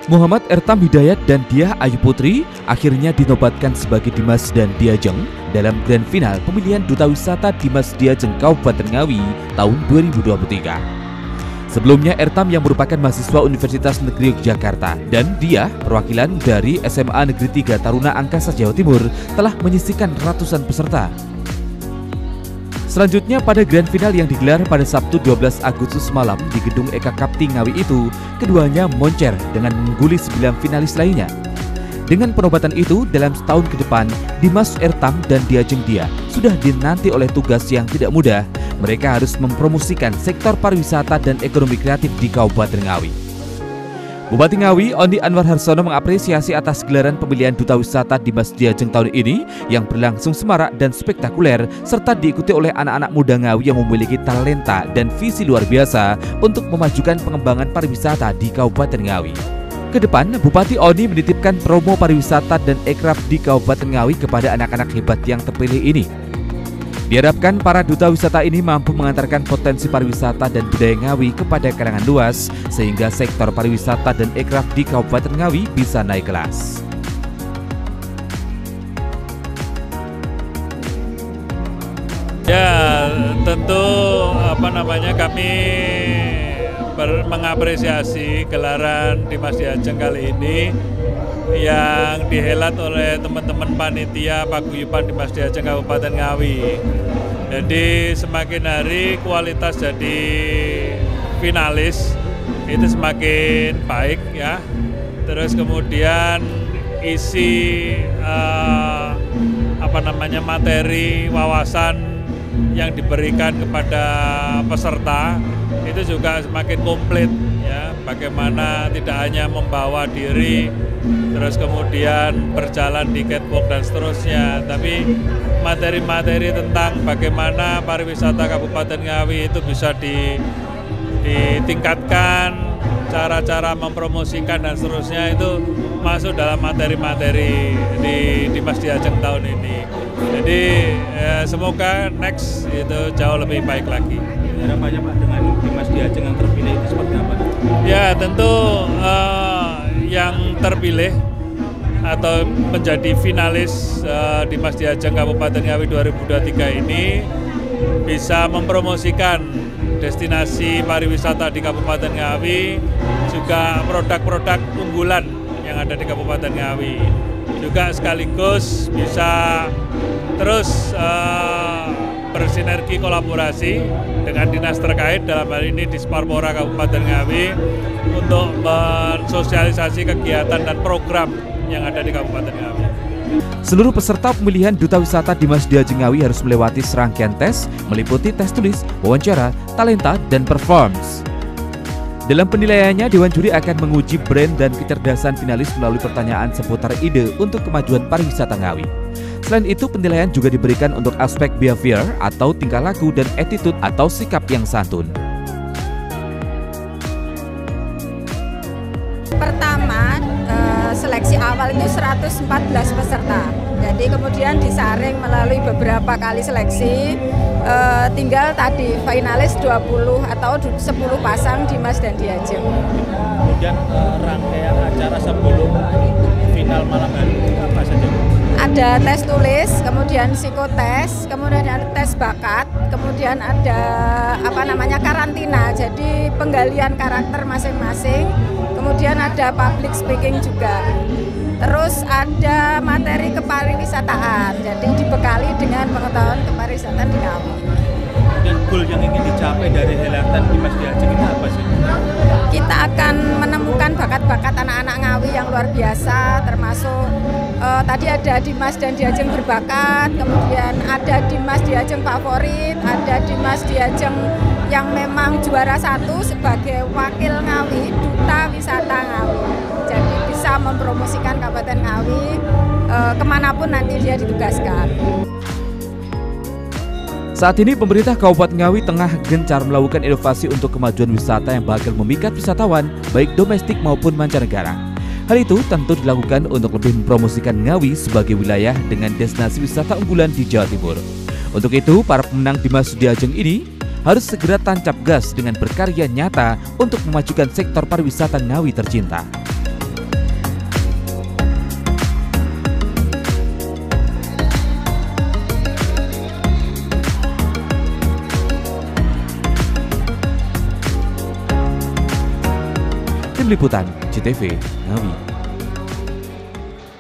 Muhammad Ertam Hidayat dan Diah Ayu Putri akhirnya dinobatkan sebagai Dimas dan Diajeng dalam grand final pemilihan Duta Wisata Dimas Diajeng Kabupaten Ngawi tahun 2023. Sebelumnya Ertam yang merupakan mahasiswa Universitas Negeri Yogyakarta dan Diah perwakilan dari SMA Negeri 3 Taruna Angkasa Jawa Timur telah menyisihkan ratusan peserta. Selanjutnya pada grand final yang digelar pada Sabtu 12 Agustus malam di Gedung Eka Kapti Ngawi itu, keduanya moncer dengan mengungguli 9 finalis lainnya. Dengan penobatan itu, dalam setahun ke depan, Dimas Ertam dan Diajeng Diah sudah dinanti oleh tugas yang tidak mudah. Mereka harus mempromosikan sektor pariwisata dan ekonomi kreatif di Kabupaten Ngawi. Bupati Ngawi, Ondi Anwar Harsono mengapresiasi atas gelaran pemilihan Duta Wisata Dimas Diajeng tahun ini yang berlangsung semarak dan spektakuler serta diikuti oleh anak-anak muda Ngawi yang memiliki talenta dan visi luar biasa untuk memajukan pengembangan pariwisata di Kabupaten Ngawi. Kedepan, Bupati Ondi menitipkan promo pariwisata dan ekraf di Kabupaten Ngawi kepada anak-anak hebat yang terpilih ini. Diharapkan para duta wisata ini mampu mengantarkan potensi pariwisata dan budaya Ngawi kepada kalangan luas sehingga sektor pariwisata dan ekraf di Kabupaten Ngawi bisa naik kelas. Ya, tentu kami mengapresiasi gelaran Dimas Diajeng kali ini yang dihelat oleh teman-teman panitia paguyuban Dimas Diajeng Kabupaten Ngawi. Jadi semakin hari kualitas jadi finalis itu semakin baik ya. Terus kemudian isi materi wawasan yang diberikan kepada peserta itu juga semakin komplit ya. Bagaimana tidak hanya membawa diri terus kemudian berjalan di catwalk dan seterusnya, tapi materi-materi tentang bagaimana pariwisata Kabupaten Ngawi itu bisa ditingkatkan, cara-cara mempromosikan dan seterusnya itu masuk dalam materi-materi di Dimas Diajeng tahun ini. Jadi semoga next itu jauh lebih baik lagi. Harapannya Pak dengan Dimas Diajeng yang terpilih itu seperti apa? Ya tentu yang terpilih atau menjadi finalis Dimas Diajeng Kabupaten Ngawi 2023 ini bisa mempromosikan destinasi pariwisata di Kabupaten Ngawi, juga produk-produk unggulan yang ada di Kabupaten Ngawi. Juga sekaligus bisa terus bersinergi kolaborasi dengan dinas terkait, dalam hal ini Disparpora Kabupaten Ngawi, untuk mensosialisasi kegiatan dan program yang ada di Kabupaten Ngawi. Seluruh peserta pemilihan Duta Wisata Dimas Diajeng Ngawi harus melewati serangkaian tes, meliputi tes tulis, wawancara, talenta, dan performance. Dalam penilaiannya, Dewan Juri akan menguji brand dan kecerdasan finalis melalui pertanyaan seputar ide untuk kemajuan pariwisata Ngawi. Selain itu, penilaian juga diberikan untuk aspek behavior atau tingkah laku dan attitude atau sikap yang santun. Pertama, seleksi awal itu 114 peserta. Jadi kemudian disaring melalui beberapa kali seleksi, tinggal tadi finalis 20 atau 10 pasang Dimas dan Diajeng. Kemudian rangkaian acara sebelum final malam hari itu apa saja? Ada tes tulis, kemudian psikotes, kemudian ada tes bakat, kemudian ada karantina, jadi penggalian karakter masing-masing, kemudian ada public speaking juga. Terus ada materi kepariwisataan, jadi dibekali dengan pengetahuan kepariwisataan di Ngawi. Dan goal yang ingin dicapai dari helatan Dimas Diajeng ini apa sih? Kita akan menemukan bakat-bakat anak-anak Ngawi yang luar biasa, termasuk tadi ada Dimas dan Diajeng berbakat, kemudian ada Dimas Diajeng favorit, ada Dimas Diajeng yang memang juara 1 sebagai wakil Ngawi, Duta Wisata Ngawi. Jadi bisa mempromosikan Kabupaten Ngawi kemanapun nanti dia ditugaskan. Saat ini pemerintah Kabupaten Ngawi tengah gencar melakukan inovasi untuk kemajuan wisata yang bakal memikat wisatawan baik domestik maupun mancanegara. Hal itu tentu dilakukan untuk lebih mempromosikan Ngawi sebagai wilayah dengan destinasi wisata unggulan di Jawa Timur. Untuk itu, para pemenang Dimas Diajeng ini harus segera tancap gas dengan berkarya nyata untuk memajukan sektor pariwisata Ngawi tercinta. Tim Liputan JTV Ngawi.